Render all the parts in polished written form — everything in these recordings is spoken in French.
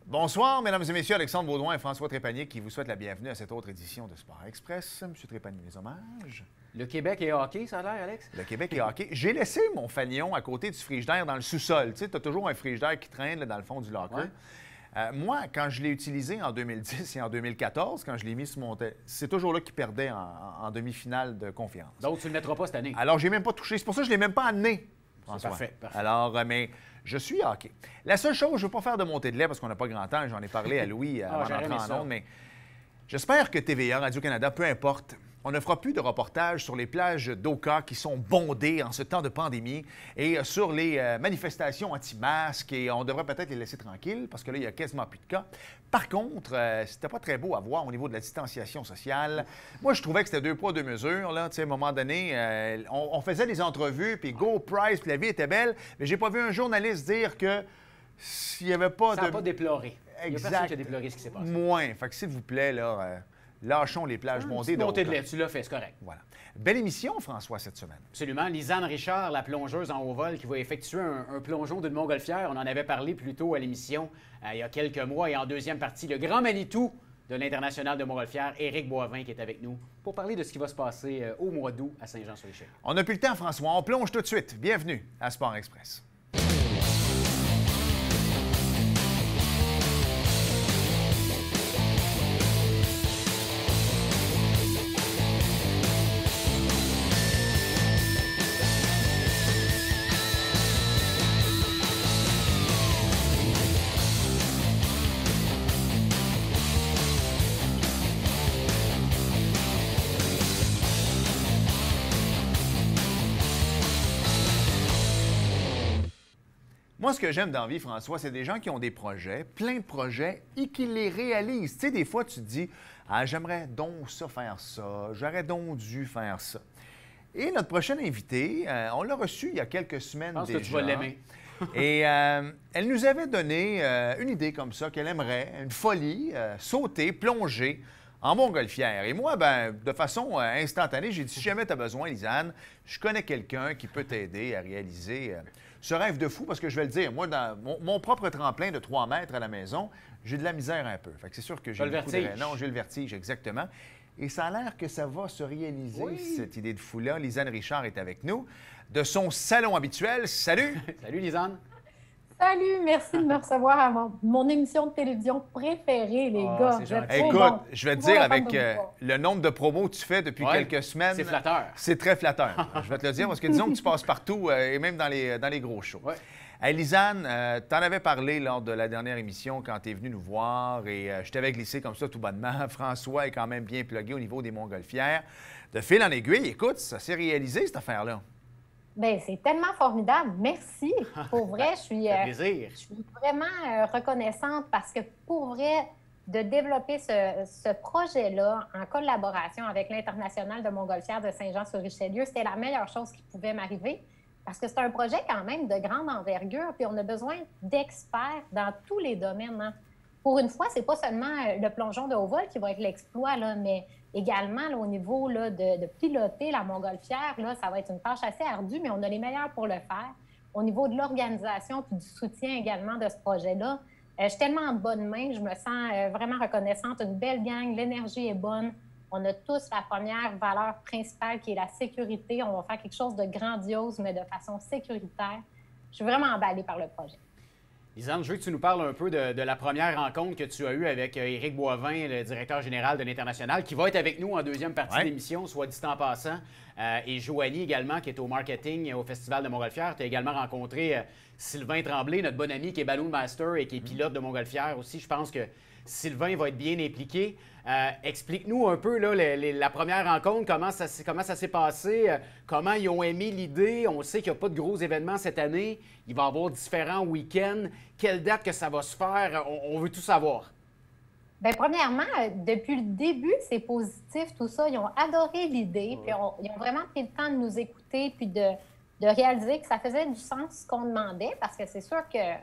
Bonsoir, mesdames et messieurs, Alexandre Baudouin et François Trépanier qui vous souhaitent la bienvenue à cette autre édition de Sport Express. Monsieur Trépanier, les hommages. Le Québec est hockey, ça a l'air, Alex? Le Québec est hockey. J'ai laissé mon fanion à côté du frigidaire dans le sous-sol. Tu sais, tu as toujours un frigidaire qui traîne là, dans le fond du locker. Ouais. Moi, quand je l'ai utilisé en 2010 et en 2014, quand je l'ai mis sur mon... C'est toujours là qu'il perdait en demi-finale de confiance. Donc, tu ne le mettras pas cette année? Alors, je n'ai même pas touché. C'est pour ça que je ne l'ai même pas amené, François. Parfait, parfait. Alors, mais je suis hockey. La seule chose, je ne veux pas faire de montée de lait parce qu'on n'a pas grand temps. J'en ai parlé à Louis avant d'entrer en ondes, mais j'espère que TVA, Radio-Canada, peu importe, on ne fera plus de reportages sur les plages d'Oka qui sont bondées en ce temps de pandémie et sur les manifestations anti-masques et on devrait peut-être les laisser tranquilles parce que là, il n'y a quasiment plus de cas. Par contre, c'était pas très beau à voir au niveau de la distanciation sociale. Moi, je trouvais que c'était 2 poids, 2 mesures. Là, tu sais, à un moment donné, on faisait des entrevues, puis go Price, puis la vie était belle, mais j'ai pas vu un journaliste dire que s'il n'y avait pas ça de... n'a pas déploré. Exact. Il n'y a personne qui a déploré ce qui s'est passé. Moins. Fait que s'il vous plaît, là... lâchons les plages bondées. Montée de lait, tu l'as fait, c'est correct. Voilà. Belle émission, François, cette semaine. Absolument. Lisanne Richard, la plongeuse en haut vol, qui va effectuer un plongeon d'une montgolfière. On en avait parlé plus tôt à l'émission il y a quelques mois. Et en deuxième partie, le grand Manitou de l'International de montgolfière, Éric Boivin, qui est avec nous pour parler de ce qui va se passer au mois d'août à Saint-Jean-sur-Richelieu. On n'a plus le temps, François. On plonge tout de suite. Bienvenue à Sport Express. Moi, ce que j'aime dans la vie, François, c'est des gens qui ont des projets, plein de projets, et qui les réalisent. Tu sais, des fois, tu te dis « Ah, j'aimerais donc ça faire ça, j'aurais donc dû faire ça. » Et notre prochaine invitée, on l'a reçue il y a quelques semaines déjà. Je pense que tu vas l'aimer. Et elle nous avait donné une idée comme ça, qu'elle aimerait, une folie, sauter, plonger en montgolfière. Et moi, de façon instantanée, j'ai dit, si jamais tu as besoin, Lisanne, je connais quelqu'un qui peut t'aider à réaliser ce rêve de fou, parce que je vais le dire, moi, dans mon propre tremplin de 3 mètres à la maison, j'ai de la misère un peu. Fait que c'est sûr que j'ai le vertige. Non, j'ai le vertige, exactement. Et ça a l'air que ça va se réaliser, cette idée de fou-là. Lisanne Richard est avec nous, de son salon habituel. Salut! Salut, Lisanne! Salut, merci de me recevoir à mon émission de télévision préférée, les gars. Écoute, je vais te dire, avec le nombre de promos que tu fais depuis quelques semaines... C'est flatteur. C'est très flatteur. Je vais te le dire, parce que disons que tu passes partout, et même dans les gros shows. Ouais. Hey, Lisanne, tu en avais parlé lors de la dernière émission quand tu es venu nous voir, et je t'avais glissé comme ça tout bonnement. François est quand même bien plugué au niveau des montgolfières. De fil en aiguille, écoute, ça s'est réalisé, cette affaire-là. Bien, c'est tellement formidable. Merci. Pour vrai, je suis vraiment reconnaissante parce que pour vrai, de développer ce projet-là en collaboration avec l'International de montgolfière de Saint-Jean-sur-Richelieu, c'était la meilleure chose qui pouvait m'arriver parce que c'est un projet quand même de grande envergure puis on a besoin d'experts dans tous les domaines. Hein. Pour une fois, c'est pas seulement le plongeon de haut vol qui va être l'exploit, là, mais également, là, au niveau là, de piloter la montgolfière, là, ça va être une tâche assez ardue, mais on a les meilleurs pour le faire. Au niveau de l'organisation puis du soutien également de ce projet-là, je suis tellement en bonne main, je me sens vraiment reconnaissante. Une belle gang, l'énergie est bonne. On a tous la première valeur principale qui est la sécurité. On va faire quelque chose de grandiose, mais de façon sécuritaire. Je suis vraiment emballée par le projet. Lisanne, je veux que tu nous parles un peu de la première rencontre que tu as eue avec Éric Boivin, le directeur général de l'International, qui va être avec nous en deuxième partie de l'émission, soit dit en passant. Et Joanie également, qui est au marketing au Festival de Montgolfière. Tu as également rencontré Sylvain Tremblay, notre bon ami qui est Balloon Master et qui est pilote de Montgolfière aussi. Je pense que Sylvain va être bien impliqué. Explique-nous un peu là, la première rencontre, comment ça s'est passé, comment ils ont aimé l'idée. On sait qu'il n'y a pas de gros événements cette année. Il va y avoir différents week-ends. Quelle date que ça va se faire? On veut tout savoir. Bien, premièrement, depuis le début, c'est positif, tout ça. Ils ont adoré l'idée, puis ils ont vraiment pris le temps de nous écouter, puis de réaliser que ça faisait du sens ce qu'on demandait, parce que c'est sûr que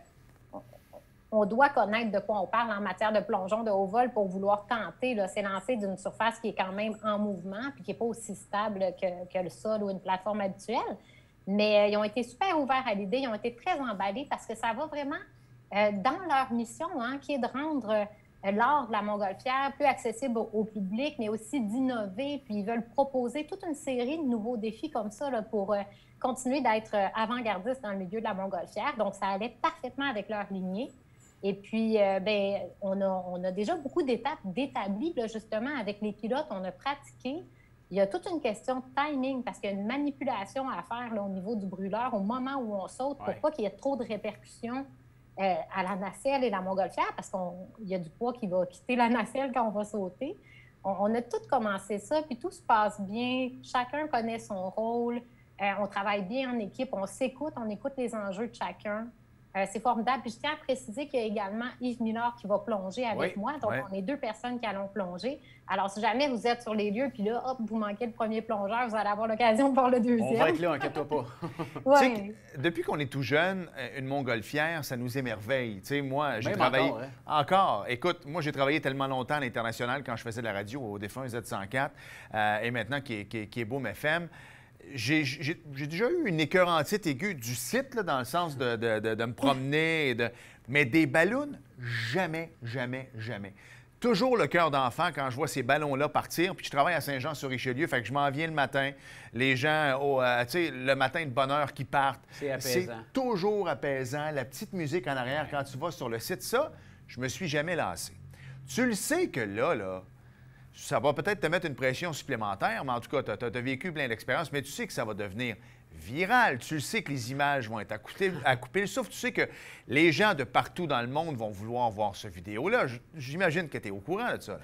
on doit connaître de quoi on parle en matière de plongeon de haut vol pour vouloir tenter s'élancer d'une surface qui est quand même en mouvement puis qui n'est pas aussi stable que le sol ou une plateforme habituelle. Mais ils ont été super ouverts à l'idée, ils ont été très emballés parce que ça va vraiment dans leur mission, hein, qui est de rendre l'art de la montgolfière plus accessible au public, mais aussi d'innover. Puis ils veulent proposer toute une série de nouveaux défis comme ça là, pour continuer d'être avant-gardistes dans le milieu de la montgolfière. Donc, ça allait parfaitement avec leur lignée. Et puis, on a déjà beaucoup d'étapes d'établies, justement, avec les pilotes. On a pratiqué. Il y a toute une question de timing parce qu'il y a une manipulation à faire là, au niveau du brûleur au moment où on saute pour pas qu'il y ait trop de répercussions à la nacelle et la montgolfière parce qu'il y a du poids qui va quitter la nacelle quand on va sauter. On a tout commencé ça, puis tout se passe bien. Chacun connaît son rôle. On travaille bien en équipe. On s'écoute, on écoute les enjeux de chacun. C'est formidable. Puis je tiens à préciser qu'il y a également Yves Millard qui va plonger avec moi. Donc, on est 2 personnes qui allons plonger. Alors, si jamais vous êtes sur les lieux, puis là, hop, vous manquez le premier plongeur, vous allez avoir l'occasion de voir le deuxième. On va être là, inquiète-toi pas. Depuis qu'on est tout jeune, une montgolfière, ça nous émerveille. Tu sais, moi, j'ai même travaillé... Encore. Écoute, moi, j'ai travaillé tellement longtemps à l'international quand je faisais de la radio au défunt Z104 et maintenant qui est Boom FM. J'ai déjà eu une écœurantite aiguë du site, là, dans le sens de me promener, mais des ballons, jamais, jamais, jamais. Toujours le cœur d'enfant quand je vois ces ballons-là partir. Puis je travaille à Saint-Jean-sur-Richelieu, fait que je m'en viens le matin. Les gens, tu sais, le matin de bonne heure qui partent. C'est apaisant. C'est toujours apaisant. La petite musique en arrière quand tu vas sur le site, ça, je me suis jamais lassé. Tu le sais que là, ça va peut-être te mettre une pression supplémentaire, mais en tout cas, tu as vécu plein d'expériences, mais tu sais que ça va devenir viral. Tu le sais que les images vont être à couper le souffle. Tu sais que les gens de partout dans le monde vont vouloir voir cette vidéo-là. J'imagine que tu es au courant de ça.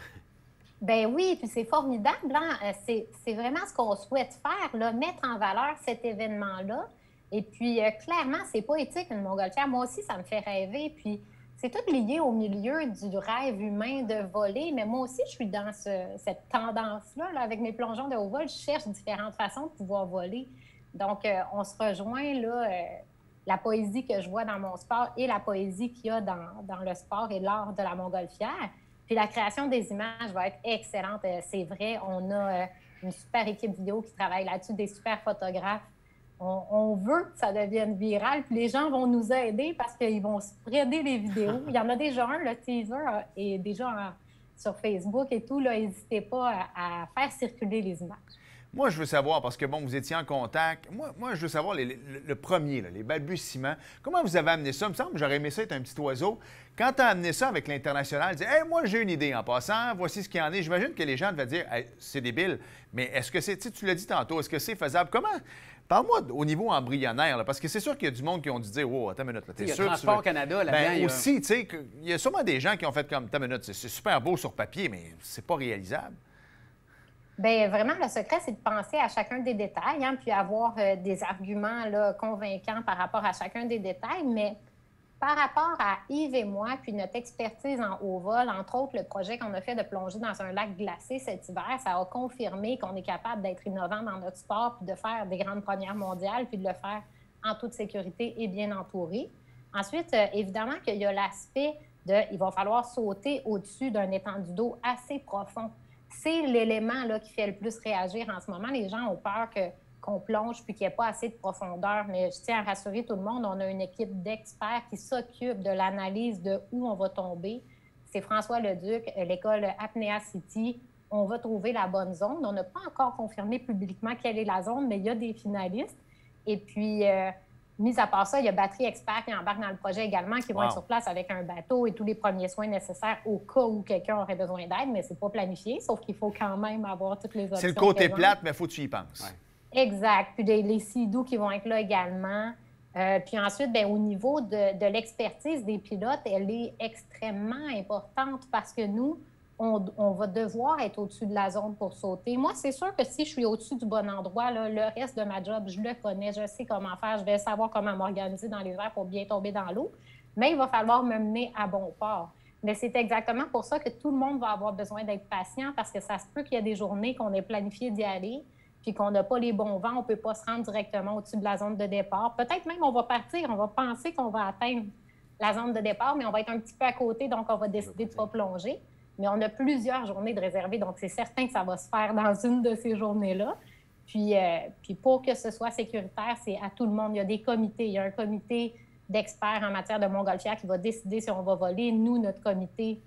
Ben oui, puis c'est formidable. Hein? C'est vraiment ce qu'on souhaite faire, là, mettre en valeur cet événement-là. Et puis, clairement, c'est pas éthique, une montgolfière. Moi aussi, ça me fait rêver. Puis, c'est tout lié au milieu du rêve humain de voler, mais moi aussi, je suis dans cette tendance-là. Là, avec mes plongeons de haut vol, je cherche différentes façons de pouvoir voler. Donc, on se rejoint, là, la poésie que je vois dans mon sport et la poésie qu'il y a dans le sport et l'art de la montgolfière. Puis la création des images va être excellente, c'est vrai. On a une super équipe vidéo qui travaille là-dessus, des super photographes. On veut que ça devienne viral, puis les gens vont nous aider parce qu'ils vont spreader les vidéos. Il y en a déjà un, le teaser est déjà sur Facebook et tout. N'hésitez pas à faire circuler les images. Moi, je veux savoir, parce que, bon, vous étiez en contact. Moi je veux savoir le premier, là, les balbutiements. Comment vous avez amené ça? Il me semble que j'aurais aimé ça être un petit oiseau. Quand tu as amené ça avec l'International, tu dis, hey, moi, j'ai une idée en passant, voici ce qu'il y en est. J'imagine que les gens devaient dire, hey, c'est débile, mais est-ce que c'est, tu l'as dit tantôt, est-ce que c'est faisable? Comment? Parle-moi au niveau embryonnaire, là, parce que c'est sûr qu'il y a du monde qui ont dû dire, wow, attends une minute, t'es sûr? Il y a Transport Canada là-dedans. Aussi, tu sais, il y a sûrement des gens qui ont fait comme, attends une minute, c'est super beau sur papier, mais c'est pas réalisable. Bien, vraiment, le secret, c'est de penser à chacun des détails, hein, puis avoir des arguments là, convaincants par rapport à chacun des détails. Mais par rapport à Yves et moi, puis notre expertise en haut vol, entre autres, le projet qu'on a fait de plonger dans un lac glacé cet hiver, ça a confirmé qu'on est capable d'être innovant dans notre sport, puis de faire des grandes premières mondiales, puis de le faire en toute sécurité et bien entouré. Ensuite, évidemment qu'il y a l'aspect il va falloir sauter au-dessus d'un étendue d'eau assez profond. C'est l'élément là, qui fait le plus réagir en ce moment. Les gens ont peur qu'on plonge puis qu'il n'y ait pas assez de profondeur. Mais je tiens à rassurer tout le monde, on a une équipe d'experts qui s'occupe de l'analyse de où on va tomber. C'est François Leduc, l'école Apnea City. On va trouver la bonne zone. On n'a pas encore confirmé publiquement quelle est la zone, mais il y a des finalistes. Et puis, mis à part ça, il y a Batterie Expert qui embarque dans le projet également, qui vont être sur place avec un bateau et tous les premiers soins nécessaires au cas où quelqu'un aurait besoin d'aide, mais c'est pas planifié, sauf qu'il faut quand même avoir toutes les options. C'est le côté plate, mais il faut que tu y penses. Ouais. Exact. Puis les Sea-Doo qui vont être là également. Puis ensuite, bien, au niveau de l'expertise des pilotes, elle est extrêmement importante parce que nous, on va devoir être au-dessus de la zone pour sauter. Moi, c'est sûr que si je suis au-dessus du bon endroit, là, le reste de ma job, je le connais, je sais comment faire, je vais savoir comment m'organiser dans les airs pour bien tomber dans l'eau, mais il va falloir me mener à bon port. Mais c'est exactement pour ça que tout le monde va avoir besoin d'être patient parce que ça se peut qu'il y a des journées qu'on ait planifié d'y aller puis qu'on n'a pas les bons vents, on ne peut pas se rendre directement au-dessus de la zone de départ. Peut-être même on va partir, on va penser qu'on va atteindre la zone de départ, mais on va être un petit peu à côté, donc on va décider de ne pas plonger. Mais on a plusieurs journées de réservées, donc c'est certain que ça va se faire dans une de ces journées-là. Puis pour que ce soit sécuritaire, c'est à tout le monde. Il y a des comités. Il y a un comité d'experts en matière de montgolfière qui va décider si on va voler. Nous, notre comité,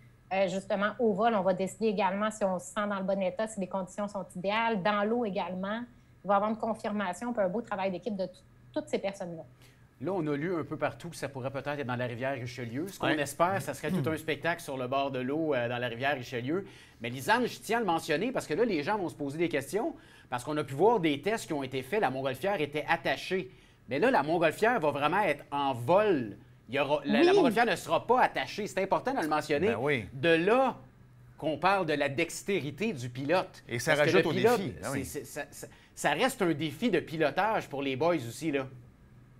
justement, au vol, on va décider également si on se sent dans le bon état, si les conditions sont idéales. Dans l'eau également, il va y avoir une confirmation puis un beau travail d'équipe de toutes ces personnes-là. Là, on a lu un peu partout que ça pourrait peut-être être dans la rivière Richelieu. Ce qu'on espère, ça serait tout un spectacle sur le bord de l'eau dans la rivière Richelieu. Mais Lisanne, je tiens à le mentionner parce que là, les gens vont se poser des questions parce qu'on a pu voir des tests qui ont été faits. La montgolfière était attachée. Mais là, la montgolfière va vraiment être en vol. La montgolfière ne sera pas attachée. C'est important de le mentionner. Ben oui. De là qu'on parle de la dextérité du pilote. Et ça rajoute au défi. Ça reste un défi de pilotage pour les boys aussi, là.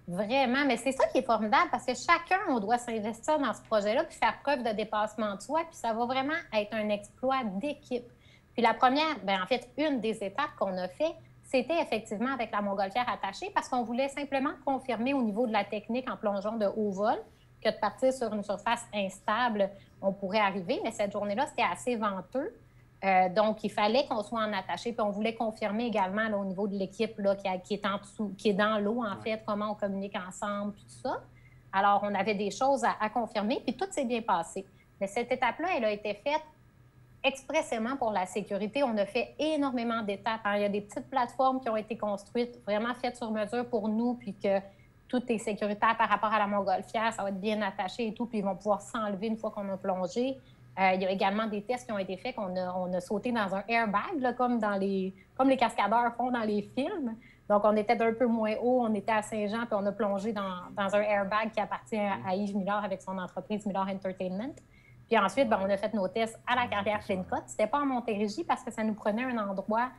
Vraiment, mais c'est ça qui est formidable parce que chacun, on doit s'investir dans ce projet-là puis faire preuve de dépassement de soi, puis ça va vraiment être un exploit d'équipe. Puis la première, en fait, une des étapes qu'on a fait, c'était effectivement avec la montgolfière attachée parce qu'on voulait simplement confirmer au niveau de la technique en plongeon de haut vol que de partir sur une surface instable, on pourrait arriver, mais cette journée-là, c'était assez venteux. Donc, il fallait qu'on soit en attaché. Puis on voulait confirmer également là, au niveau de l'équipe qui est en dessous, qui est dans l'eau, en fait, comment on communique ensemble, puis tout ça. Alors, on avait des choses à confirmer, puis tout s'est bien passé. Mais cette étape-là, elle a été faite expressément pour la sécurité. On a fait énormément d'étapes. Il y a des petites plateformes qui ont été construites, vraiment faites sur mesure pour nous, puis que tout est sécuritaire par rapport à la montgolfière. Ça va être bien attaché et tout, puis ils vont pouvoir s'enlever une fois qu'on a plongé. Il y a également des tests qui ont été faits qu'on a sauté dans un airbag, là, comme les cascadeurs font dans les films. Donc, on était d'un peu moins haut, on était à Saint-Jean, puis on a plongé dans un airbag qui appartient à Yves Millard avec son entreprise Millard Entertainment. Puis ensuite, on a fait nos tests à la carrière Pleine-Côte. C'était pas en Montérégie parce que ça nous prenait un endroit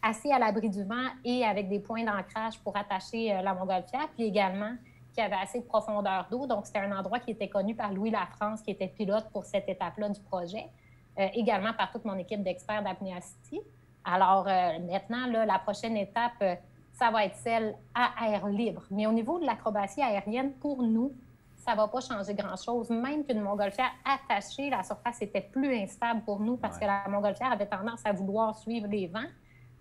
assez à l'abri du vent et avec des points d'ancrage pour attacher la montgolfière, puis également qui avait assez de profondeur d'eau. Donc, c'était un endroit qui était connu par Louis Lafrance, qui était pilote pour cette étape-là du projet, également par toute mon équipe d'experts d'Apnea City. Alors, maintenant, là, la prochaine étape, ça va être celle à air libre. Mais au niveau de l'acrobatie aérienne, pour nous, ça ne va pas changer grand-chose. Même qu'une montgolfière attachée, la surface était plus instable pour nous parce que la montgolfière avait tendance à vouloir suivre les vents,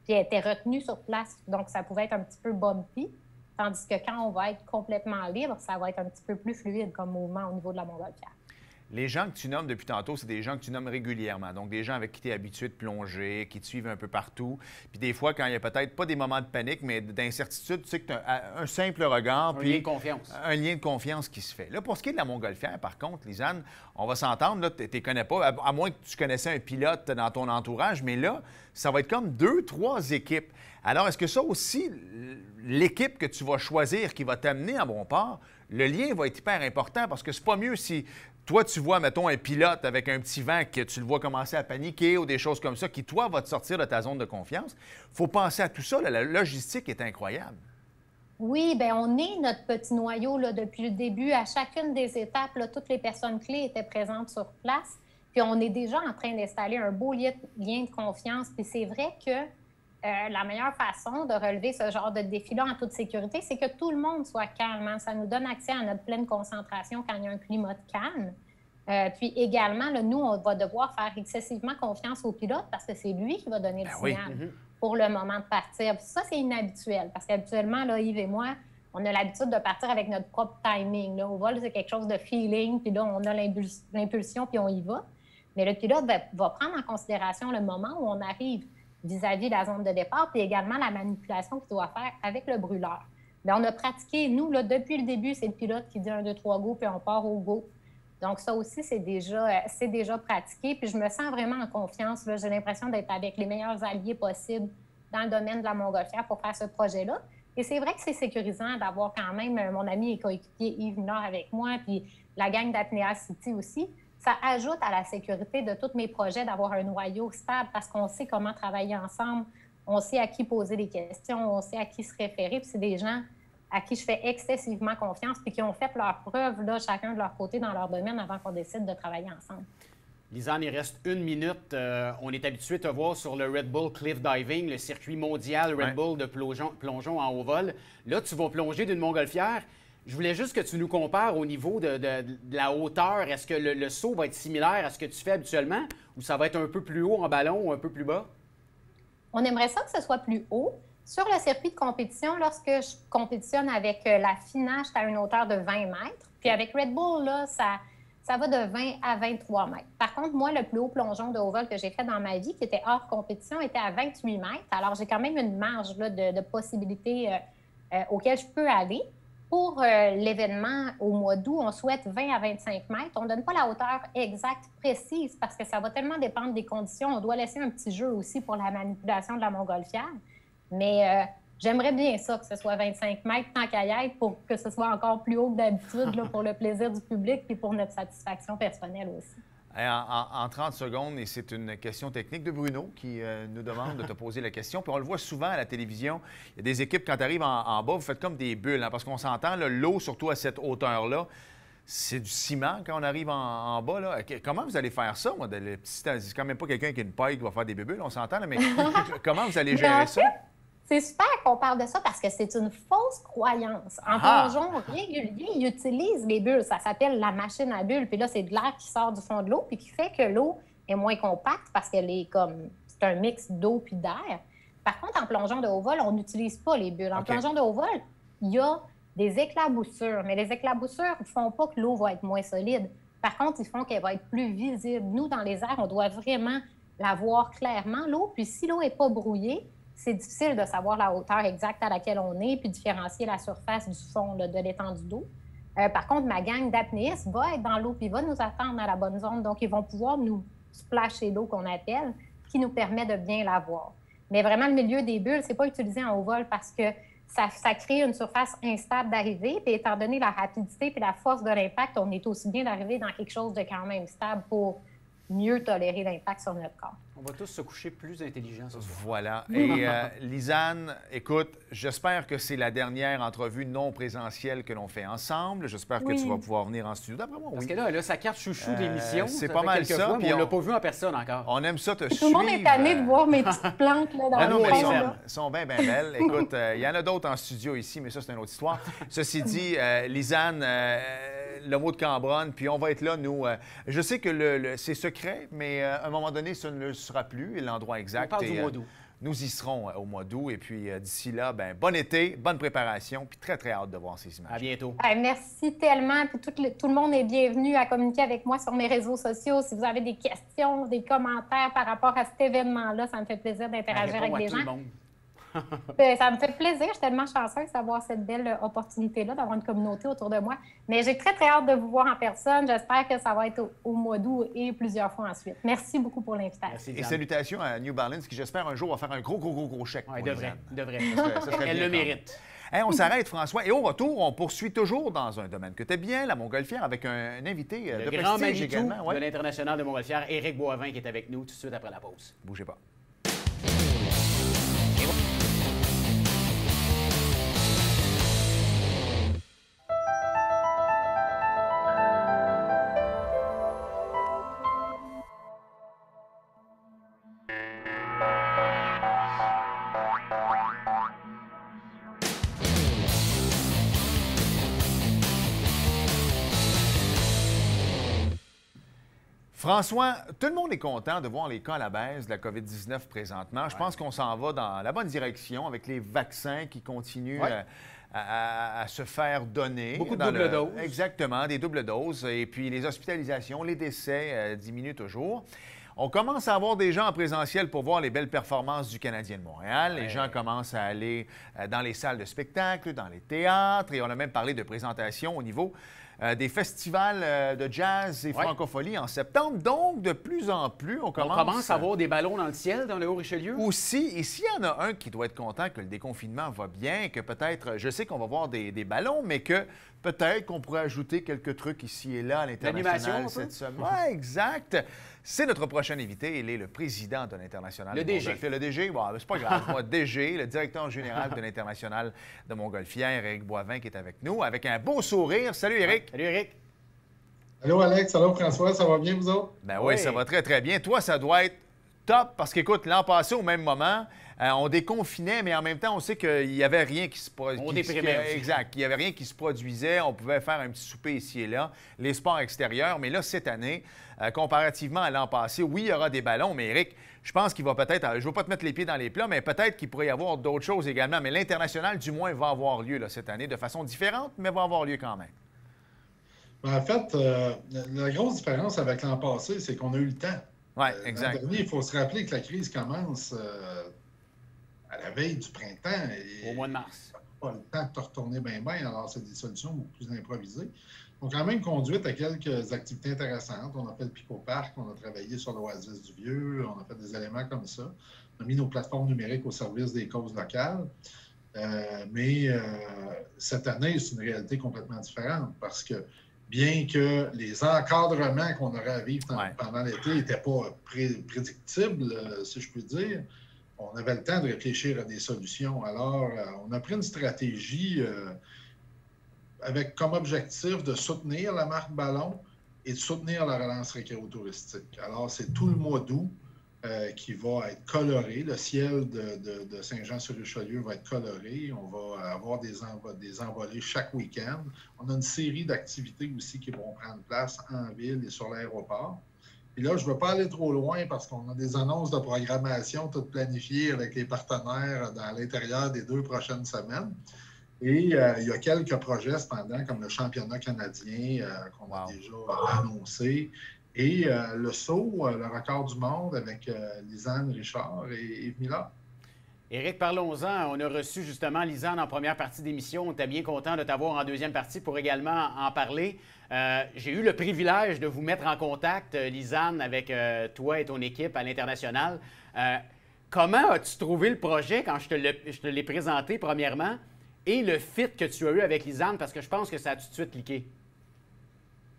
puis elle était retenue sur place. Donc, ça pouvait être un petit peu bumpy. Tandis que quand on va être complètement libre, ça va être un petit peu plus fluide comme mouvement au niveau de la montgolfière. Les gens que tu nommes depuis tantôt, c'est des gens que tu nommes régulièrement. Donc, des gens avec qui tu es habitué de plonger, qui te suivent un peu partout. Puis des fois, quand il n'y a peut-être pas des moments de panique, mais d'incertitude, tu sais que tu as un simple regard. Un lien de confiance. Un lien de confiance qui se fait. Là, pour ce qui est de la montgolfière, par contre, Lisanne, on va s'entendre, là, tu ne les connais pas, à moins que tu connaissais un pilote dans ton entourage, mais là, ça va être comme 2, 3 équipes. Alors, est-ce que ça aussi, l'équipe que tu vas choisir qui va t'amener à bon port, le lien va être hyper important parce que c'est pas mieux si toi, tu vois, mettons, un pilote avec un petit vent que tu le vois commencer à paniquer ou des choses comme ça qui, toi, va te sortir de ta zone de confiance. Il faut penser à tout ça. Là, la logistique est incroyable. Oui, bien, on est notre petit noyau là, depuis le début. À chacune des étapes, là, toutes les personnes clés étaient présentes sur place. Puis on est déjà en train d'installer un beau lien de confiance. Puis c'est vrai que la meilleure façon de relever ce genre de défi-là en toute sécurité, c'est que tout le monde soit calme. Hein. Ça nous donne accès à notre pleine concentration quand il y a un climat de calme. Puis également, là, nous, on va devoir faire excessivement confiance au pilote parce que c'est lui qui va donner le signal pour le moment de partir. Puis ça, c'est inhabituel parce qu'habituellement, là, Yves et moi, on a l'habitude de partir avec notre propre timing. Là. Au vol, c'est quelque chose de feeling, puis là, on a l'impulsion, puis on y va. Mais le pilote va prendre en considération le moment où on arrive vis-à-vis de la zone de départ, puis également la manipulation qu'il doit faire avec le brûleur. Bien, on a pratiqué, nous, là, depuis le début, c'est le pilote qui dit 1, 2, 3, go, puis on part au go. Donc, ça aussi, c'est déjà pratiqué. Puis je me sens vraiment en confiance. J'ai l'impression d'être avec les meilleurs alliés possibles dans le domaine de la montgolfière pour faire ce projet-là. Et c'est vrai que c'est sécurisant d'avoir quand même mon ami et coéquipier Yves Millard avec moi, puis la gang d'Apnea City aussi. Ça ajoute à la sécurité de tous mes projets d'avoir un noyau stable parce qu'on sait comment travailler ensemble, on sait à qui poser des questions, on sait à qui se référer. Puis c'est des gens à qui je fais excessivement confiance puis qui ont fait leurs preuves, là, chacun de leur côté dans leur domaine avant qu'on décide de travailler ensemble. Lisanne, il reste 1 minute. On est habitué de te voir sur le Red Bull Cliff Diving, le circuit mondial Red Bull de plongeon en haut vol. Là, tu vas plonger d'une montgolfière. Je voulais juste que tu nous compares au niveau de la hauteur. Est-ce que le saut va être similaire à ce que tu fais habituellement ou ça va être un peu plus haut en ballon ou un peu plus bas? On aimerait ça que ce soit plus haut. Sur le circuit de compétition, lorsque je compétitionne avec la FINA, j'étais à une hauteur de 20 mètres. Puis avec Red Bull, là, ça va de 20 à 23 mètres. Par contre, moi, le plus haut plongeon de haut vol que j'ai fait dans ma vie, qui était hors compétition, était à 28 mètres. Alors, j'ai quand même une marge là, de possibilités auxquelles je peux aller. Pour l'événement au mois d'août, on souhaite 20 à 25 mètres. On ne donne pas la hauteur exacte, précise, parce que ça va tellement dépendre des conditions. On doit laisser un petit jeu aussi pour la manipulation de la montgolfière. Mais j'aimerais bien ça, que ce soit 25 mètres tant qu'à y être, pour que ce soit encore plus haut que d'habitude pour le plaisir du public et pour notre satisfaction personnelle aussi. En 30 secondes, et c'est une question technique de Bruno qui nous demande de te poser la question. Puis on le voit souvent à la télévision. Il y a des équipes, quand tu arrives en bas, vous faites comme des bulles, hein, parce qu'on s'entend, l'eau, surtout à cette hauteur-là, c'est du ciment quand on arrive en bas. Là. Comment vous allez faire ça? C'est quand même pas quelqu'un qui a une paille qui va faire des bulles, on s'entend, là, mais comment vous allez gérer ça? C'est super qu'on parle de ça parce que c'est une fausse croyance. En plongeon régulier, ils utilisent les bulles. Ça s'appelle la machine à bulles. Puis là, c'est de l'air qui sort du fond de l'eau puis qui fait que l'eau est moins compacte parce qu'elle est comme... C'est un mix d'eau puis d'air. Par contre, en plongeon de haut vol, on n'utilise pas les bulles. En plongeon de haut vol, il y a des éclaboussures. Mais les éclaboussures ne font pas que l'eau va être moins solide. Par contre, ils font qu'elle va être plus visible. Nous, dans les airs, on doit vraiment la voir clairement, l'eau. Puis si l'eau n'est pas brouillée, c'est difficile de savoir la hauteur exacte à laquelle on est puis différencier la surface du fond là, de l'étendue d'eau. Par contre, ma gang d'apnéistes va être dans l'eau puis va nous attendre à la bonne zone. Donc, ils vont pouvoir nous splasher l'eau qu'on appelle, qui nous permet de bien la voir. Mais vraiment, le milieu des bulles, c'est pas utilisé en haut vol parce que ça crée une surface instable d'arrivée. Puis étant donné la rapidité puis la force de l'impact, on est aussi bien d'arriver dans quelque chose de quand même stable pour mieux tolérer l'impact sur notre corps. On va tous se coucher plus intelligents ce soir. Voilà. Et Lisanne, écoute, j'espère que c'est la dernière entrevue non présentielle que l'on fait ensemble. J'espère que tu vas pouvoir venir en studio. D'après moi, Parce que là, elle a sa carte chouchou d'émission. C'est pas mal ça. Fois, mais on l'a pas vu en personne encore. On aime ça te suivre. Tout le monde est tanné de voir mes petites plantes là, dans le fond. Elles sont bien, bien belles. Écoute, il y en a d'autres en studio ici, mais ça, c'est une autre histoire. Ceci dit, Lisanne, le mot de Cambronne, puis on va être là, nous. Je sais que c'est secret, mais à un moment donné, ça ne le sera plus, l'endroit exact. On parle du mois d'août. Nous y serons au mois d'août. Et puis d'ici là, ben, bon été, bonne préparation, puis très, très hâte de voir ces images. À bientôt. Merci tellement. Puis tout le monde est bienvenu à communiquer avec moi sur mes réseaux sociaux. Si vous avez des questions, des commentaires par rapport à cet événement-là, ça me fait plaisir d'interagir avec les gens. Ça me fait plaisir. Je suis tellement chanceuse d'avoir cette belle opportunité-là, d'avoir une communauté autour de moi. Mais j'ai très, très hâte de vous voir en personne. J'espère que ça va être au mois d'août et plusieurs fois ensuite. Merci beaucoup pour l'invitation. Et salutations à New Balance qui, j'espère, un jour va faire un gros chèque. Ouais, il devrait. Elle le mérite. Hey, on s'arrête, François. Et au retour, on poursuit toujours dans un domaine que tu aimes bien, la montgolfière, avec un invité de grand prestige également. De l'International de Montgolfière, Éric Boivin, qui est avec nous tout de suite après la pause. Bougez pas. François, tout le monde est content de voir les cas à la baisse de la COVID-19 présentement. Je pense qu'on s'en va dans la bonne direction avec les vaccins qui continuent à se faire donner. Beaucoup de doubles doses. Exactement, des doubles doses. Et puis les hospitalisations, les décès diminuent toujours. On commence à avoir des gens en présentiel pour voir les belles performances du Canadien de Montréal. Les gens commencent à aller dans les salles de spectacle, dans les théâtres. Et on a même parlé de présentation au niveau des festivals de jazz et francophonie en septembre. Donc, de plus en plus, on commence à voir des ballons dans le ciel, dans le Haut-Richelieu. Aussi, et s'il y en a un qui doit être content que le déconfinement va bien, que peut-être, je sais qu'on va voir des ballons, mais que peut-être qu'on pourrait ajouter quelques trucs ici et là à l'international cette semaine. Oui, exact. C'est notre prochain invité. Il est le président de l'International de Montgolfière. Le DG, bon, c'est pas grave. Moi, DG, le directeur général de l'International de Montgolfière, Éric Boivin, qui est avec nous, avec un beau sourire. Salut, Éric. Salut, Éric. Allô, Alex. Allô, François. Ça va bien, vous autres? Ben oui, ça va très, très bien. Toi, ça doit être top parce qu'écoute, l'an passé, au même moment, On déconfinait, mais en même temps, on sait qu'il n'y avait rien qui se produisait. Exact. Il n'y avait rien qui se produisait. On pouvait faire un petit souper ici et là, les sports extérieurs. Mais là, cette année, comparativement à l'an passé, oui, il y aura des ballons, mais Éric, je pense qu'il va peut-être, je ne veux pas te mettre les pieds dans les plats, mais peut-être qu'il pourrait y avoir d'autres choses également. Mais l'international, du moins, va avoir lieu là, cette année de façon différente, mais va avoir lieu quand même. Ben, en fait, la grosse différence avec l'an passé, c'est qu'on a eu le temps. Oui, exact. L'an dernier, il faut se rappeler que la crise commence à la veille du printemps. Au mois de mars. Pas le temps de te retourner bien, alors c'est des solutions beaucoup plus improvisées. On a quand même conduit à quelques activités intéressantes. On a fait le Pico-Parc, on a travaillé sur l'Oasis du Vieux, on a fait des éléments comme ça. On a mis nos plateformes numériques au service des causes locales. Mais cette année, c'est une réalité complètement différente parce que bien que les encadrements qu'on aurait à vivre pendant l'été n'étaient pas prédictibles, si je peux dire, on avait le temps de réfléchir à des solutions. Alors, on a pris une stratégie avec comme objectif de soutenir la marque Ballon et de soutenir la relance récréo-touristique. Alors, c'est tout le mois d'août qui va être coloré. Le ciel de Saint-Jean-sur-Richelieu va être coloré. On va avoir des envolées chaque week-end. On a une série d'activités aussi qui vont prendre place en ville et sur l'aéroport. Et là, je ne veux pas aller trop loin parce qu'on a des annonces de programmation toutes planifiées avec les partenaires dans l'intérieur des 2 prochaines semaines. Et il y a quelques projets, cependant, comme le championnat canadien qu'on a déjà annoncé. Et le saut, le record du monde avec Lisanne Richard et Yves Millard. Éric, parlons-en. On a reçu justement Lisanne en première partie d'émission. On était bien content de t'avoir en deuxième partie pour également en parler. J'ai eu le privilège de vous mettre en contact, Lisanne, avec toi et ton équipe à l'international. Comment as-tu trouvé le projet quand je te l'ai présenté, premièrement, et le fit que tu as eu avec Lisanne? Parce que je pense que ça a tout de suite cliqué.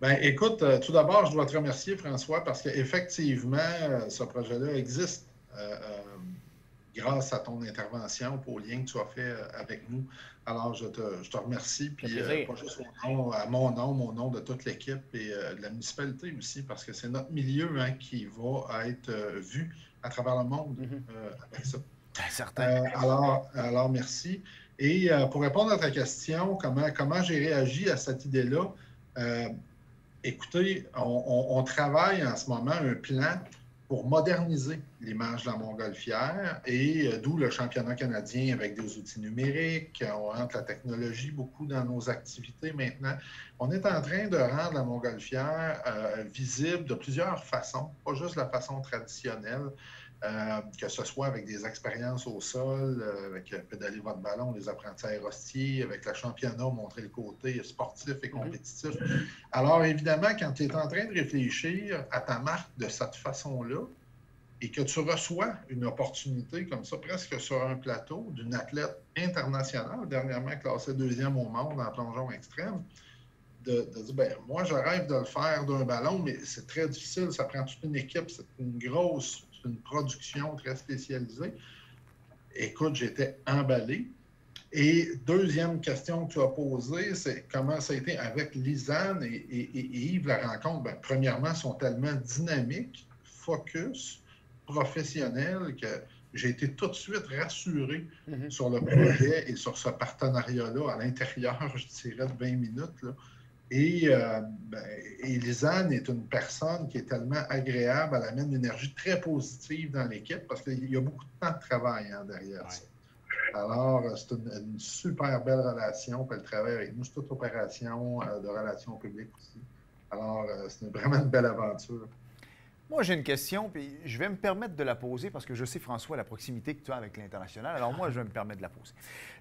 Bien, écoute, tout d'abord, je dois te remercier, François, parce qu'effectivement, ce projet-là existe grâce à ton intervention, au lien que tu as fait avec nous. Alors, je te remercie, puis pas juste à mon nom, au nom de toute l'équipe et de la municipalité aussi, parce que c'est notre milieu qui va être vu à travers le monde avec ça. Certain. Alors, merci. Et pour répondre à ta question, comment j'ai réagi à cette idée-là, écoutez, on travaille en ce moment un plan pour moderniser l'image de la Montgolfière et d'où le championnat canadien avec des outils numériques. On rentre la technologie beaucoup dans nos activités maintenant. On est en train de rendre la Montgolfière visible de plusieurs façons, pas juste de la façon traditionnelle, que ce soit avec des expériences au sol, avec pédaler votre ballon, les apprentis aérostiers, avec le championnat, montrer le côté sportif et compétitif. Alors, évidemment, quand tu es en train de réfléchir à ta marque de cette façon-là et que tu reçois une opportunité comme ça, presque sur un plateau, d'une athlète internationale, dernièrement classée 2e au monde en plongeon extrême, de dire, bien, moi, je rêve de le faire d'un ballon, mais c'est très difficile, ça prend toute une équipe, c'est une production très spécialisée. Écoute, j'étais emballé. Et deuxième question que tu as posée, c'est comment ça a été avec Lisanne et Yves, la rencontre. Bien, premièrement, sont tellement dynamiques, focus, professionnels, que j'ai été tout de suite rassuré sur le projet et sur ce partenariat-là à l'intérieur, je dirais, de 20 minutes, là. Et Lisanne est une personne qui est tellement agréable, elle amène une énergie très positive dans l'équipe parce qu'il y a beaucoup de temps de travail derrière ça. Alors, c'est une super belle relation, puis elle travaille avec nous, c'est toute opération de relations publiques aussi. Alors, c'est vraiment une belle aventure. Moi, j'ai une question, puis je vais me permettre de la poser parce que je sais, François, la proximité que tu as avec l'International. Alors moi, je vais me permettre de la poser.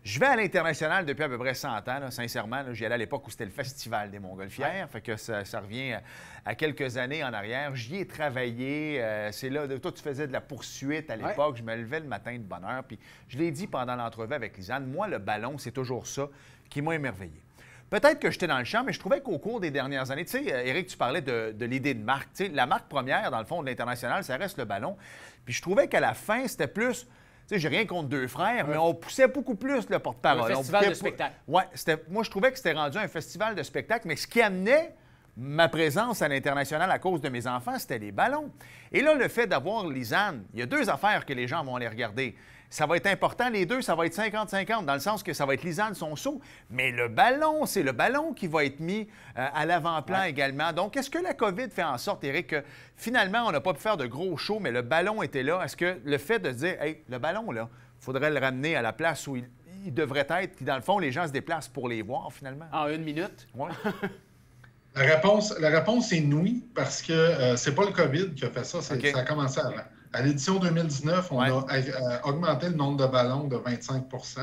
Je vais à l'International depuis à peu près 100 ans, là, sincèrement. J'y allais à l'époque où c'était le Festival des Montgolfières, fait que ça revient à quelques années en arrière. J'y ai travaillé. C'est là, toi, tu faisais de la poursuite à l'époque. Je me levais le matin de bonne heure, puis je l'ai dit pendant l'entrevue avec Lisanne, moi, le ballon, c'est toujours ça qui m'a émerveillé. Peut-être que j'étais dans le champ, mais je trouvais qu'au cours des dernières années, tu sais, Éric, tu parlais de l'idée de marque. Tu sais, la marque première, dans le fond, de l'International, ça reste le ballon. Puis je trouvais qu'à la fin, c'était plus... Tu sais, j'ai rien contre deux frères, mais on poussait beaucoup plus le porte-parole. Un festival de spectacle. Oui, moi, je trouvais que c'était rendu un festival de spectacle, mais ce qui amenait ma présence à l'International à cause de mes enfants, c'était les ballons. Et là, le fait d'avoir Lisanne, il y a deux affaires que les gens vont aller regarder. ça va être important, les deux, ça va être 50-50, dans le sens que ça va être Lisanne, son saut, mais le ballon, c'est le ballon qui va être mis à l'avant-plan également. Donc, est-ce que la COVID fait en sorte, Éric, que finalement, on n'a pas pu faire de gros shows, mais le ballon était là? Est-ce que le fait de se dire, hey, le ballon, là, il faudrait le ramener à la place où il devrait être, puis dans le fond, les gens se déplacent pour les voir, finalement? En 1 minute? Oui. La réponse est oui, parce que c'est pas le COVID qui a fait ça, ça a commencé avant. À l'édition 2019, on a augmenté le nombre de ballons de 25 %.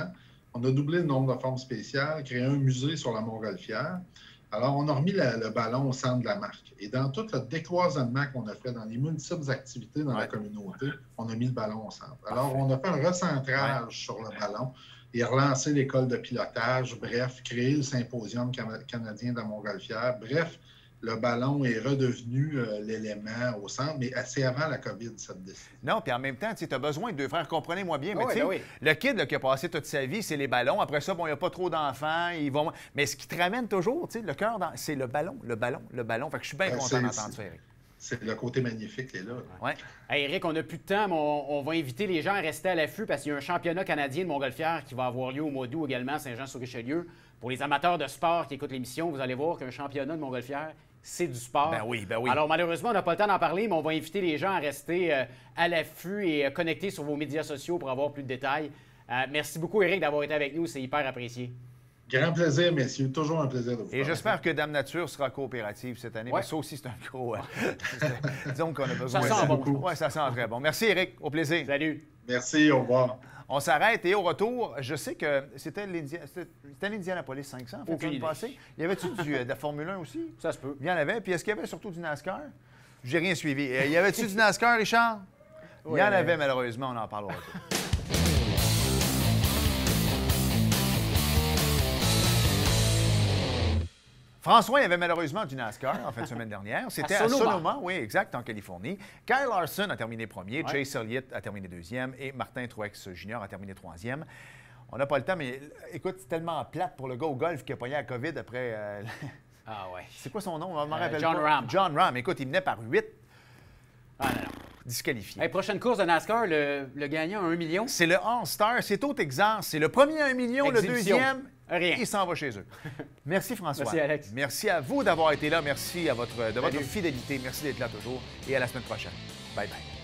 On a doublé le nombre de formes spéciales, créé un musée sur la Montgolfière. Alors, on a remis le ballon au centre de la marque. Et dans tout le décloisonnement qu'on a fait dans les multiples activités dans la communauté, on a mis le ballon au centre. Alors, on a fait un recentrage sur le ballon et relancé l'école de pilotage, bref, créé le symposium canadien de la Montgolfière. Bref, le ballon est redevenu l'élément au centre, mais c'est avant la COVID, cette décision. Non, puis en même temps, tu as besoin de deux frères, comprenez-moi bien, mais le kid là, qui a passé toute sa vie, c'est les ballons. Après ça, bon, il n'y a pas trop d'enfants, ils vont... Mais ce qui te ramène toujours, le cœur, c'est le ballon. Fait que je suis bien content d'entendre ça, Éric. C'est le côté magnifique qui est là. Ouais. Hey, Éric, on n'a plus de temps, mais on va inviter les gens à rester à l'affût parce qu'il y a un championnat canadien de Montgolfière qui va avoir lieu au mois d'août également à Saint-Jean-sur-Richelieu. Pour les amateurs de sport qui écoutent l'émission, vous allez voir qu'un championnat de Montgolfière, c'est du sport. Ben oui. Alors, malheureusement, on n'a pas le temps d'en parler, mais on va inviter les gens à rester à l'affût et connectés sur vos médias sociaux pour avoir plus de détails. Merci beaucoup, Éric, d'avoir été avec nous. C'est hyper apprécié. Grand plaisir, messieurs. Toujours un plaisir de vous Et j'espère que Dame Nature sera coopérative cette année. Ouais. Ça aussi, c'est un gros... disons qu'on a besoin... Ça sent bon. Oui, ça sent très bon. Merci, Éric. Au plaisir. Salut. Merci. Au revoir. On s'arrête et au retour, je sais que c'était l'Indianapolis 500 en fait, passé. Y avait-tu de la Formule 1 aussi? Ça se peut. Il y en avait. Puis est-ce qu'il y avait surtout du NASCAR? J'ai rien suivi. Y avait-tu du NASCAR, Richard? Il y en avait, malheureusement. On en parle au retour. François, il y avait malheureusement du NASCAR en fin de semaine dernière. C'était à Sonoma, oui, exact, en Californie. Kyle Larson a terminé premier, Chase Elliott a terminé deuxième et Martin Truex Jr. a terminé troisième. On n'a pas le temps, mais écoute, c'est tellement plate pour le gars au golf qui a pogné la COVID après... Ah ouais. C'est quoi son nom? On m'en rappelle John pas. Ram. John Ram. Écoute, il menait par 8. Ah non. Disqualifié. Hey, prochaine course de NASCAR, le gagnant à 1 million. C'est le All-Star, c'est au Texas. C'est le premier à 1 million, le deuxième... Rien. Il s'en va chez eux. Merci, François. Merci, Alex. Merci à vous d'avoir été là. Merci de votre fidélité. Merci d'être là toujours. Et à la semaine prochaine. Bye-bye.